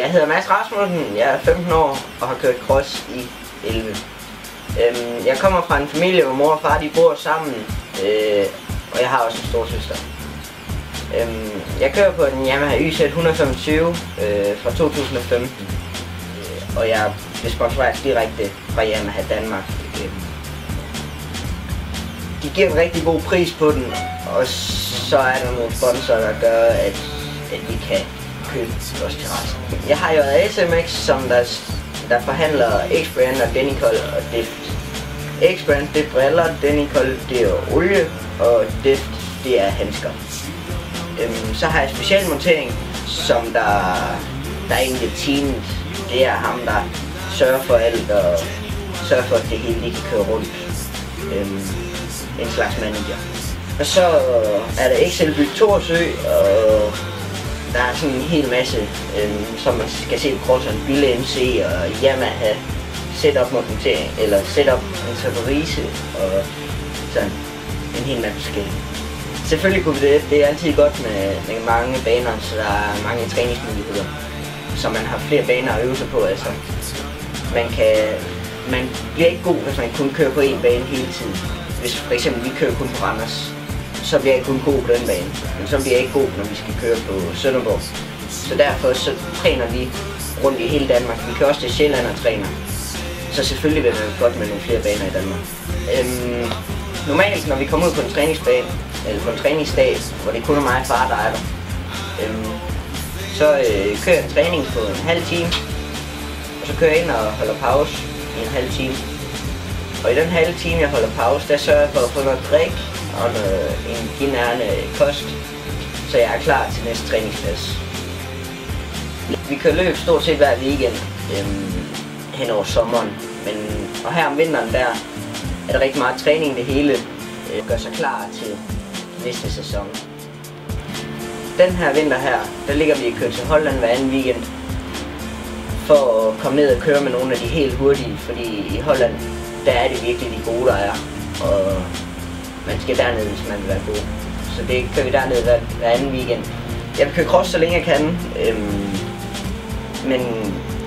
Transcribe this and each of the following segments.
Jeg hedder Mads Rasmussen, jeg er 15 år og har kørt cross i 11. Jeg kommer fra en familie, hvor mor og far de bor sammen, og jeg har også en storsøster. Jeg kører på en Yamaha YZ 125 fra 2015, og jeg bliver sponsoreret direkte fra Yamaha Danmark. De giver en rigtig god pris på den, og så er der nogle sponsorer, der gør, at vi kan købe os til resten. Jeg har jo SMX, som der forhandler X-Brand og Denicol og Deft. X-Brand det er briller, Denicol det er olie, og Deft det er handsker. Så har jeg specialmontering, som der er egentlig teamet. Det er ham, der sørger for alt og sørger for, at det hele kan køre rundt. En slags manager. Og så er der Excelbyg Thorsø, og der er sådan en hel masse, som man skal se på crosseren, Bille MC og Yamaha setup montering, eller setup interfarise og sådan en hel masse forskellige. Selvfølgelig kunne det er altid godt med mange baner, så der er mange træningsmuligheder, så man har flere baner at øve sig på. Altså, man bliver ikke god, hvis man kun kører på én bane hele tiden. Hvis for eksempel vi kører kun på Randers, så bliver jeg kun god på den bane, men så bliver jeg ikke god, når vi skal køre på Sønderborg. Så derfor så træner vi rundt i hele Danmark. Vi kan også til Sjælland og træner. Så selvfølgelig vil det være godt med nogle flere baner i Danmark. Normalt, når vi kommer ud på en træningsbane, eller på en træningsdag, hvor det kun er mig og far, der er der, så kører jeg en træning på en halv time, og så kører jeg ind og holder pause i en halv time. Og i den halve time, jeg holder pause, der sørger jeg for at få noget drik og en genærende kost, så jeg er klar til næste træningsplads. Vi kører løb stort set hver weekend hen over sommeren, og her om vinteren der er der rigtig meget træning. Det hele gør sig klar til næste sæson. Den her vinter her, der ligger vi og kører til Holland hver anden weekend for at komme ned og køre med nogle af de helt hurtige, fordi i Holland der er det virkelig de gode, der er, og man skal derned, hvis man vil være god. Så det kører vi derned hver anden weekend. Jeg vil køre cross, så længe jeg kan, men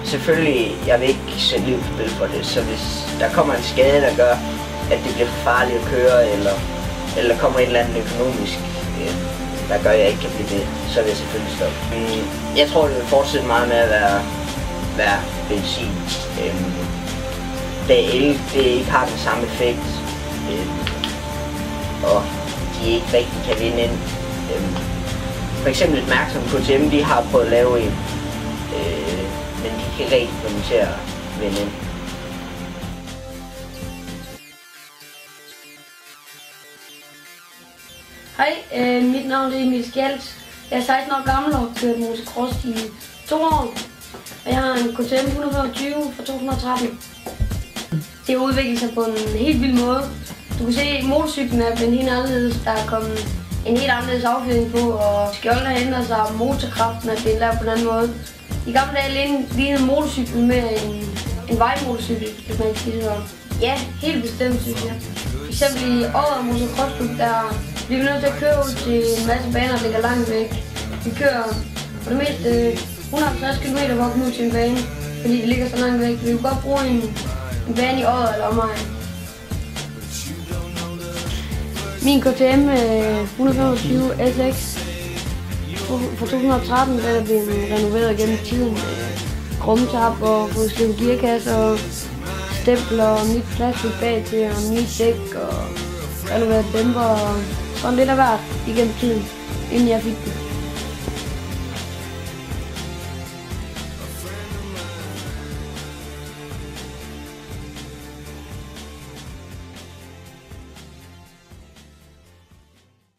selvfølgelig, jeg vil ikke sætte liv på spil for det, så hvis der kommer en skade, der gør, at det bliver for farligt at køre, eller der kommer et eller andet økonomisk, der gør, at jeg ikke kan blive det, så vil jeg selvfølgelig stoppe. Jeg tror, det vil fortsætte meget med at være benzin. Da el det ikke har den samme effekt, og de ikke rigtig kan vinde ind. For eksempel et mærke som KTM, de har prøvet at lave en, men de kan ikke rigtig få dem til at vinde ind. Hej, mit navn er Emil Skjalt. Jeg er 16 år gammel og har kørt motocross i 2 år. Og jeg har en KTM 125 fra 2013. Det har udviklet sig på en helt vild måde. Du kan se, at motorcyklen er blevet helt anderledes. Der er kommet en helt anderledes affjedring på, og skjoldene har ændret sig, og motorkraften er blevet lavet på en anden måde. I gamle dage lignede motorcyklen med en vejmotorcykel, hvis man ikke siger sådan. Ja, helt bestemt, synes jeg. For eksempel i Odder Motocrossklub, der bliver vi nødt til at køre ud til en masse baner, der ligger langt væk. Vi kører for det meste 150 km for at komme ud til en bane, fordi det ligger så langt væk. Vi vil godt bruge en bane i Odder eller omegn. Min KTM 125 SX fra 2013 er blevet renoveret gennem tiden. Krumtap og fået slivet gearkasse og stempler og nyt plastik bag til og nyt dæk og renoveret dæmper og sådan lidt af hvert igennem tiden, inden jeg fik den.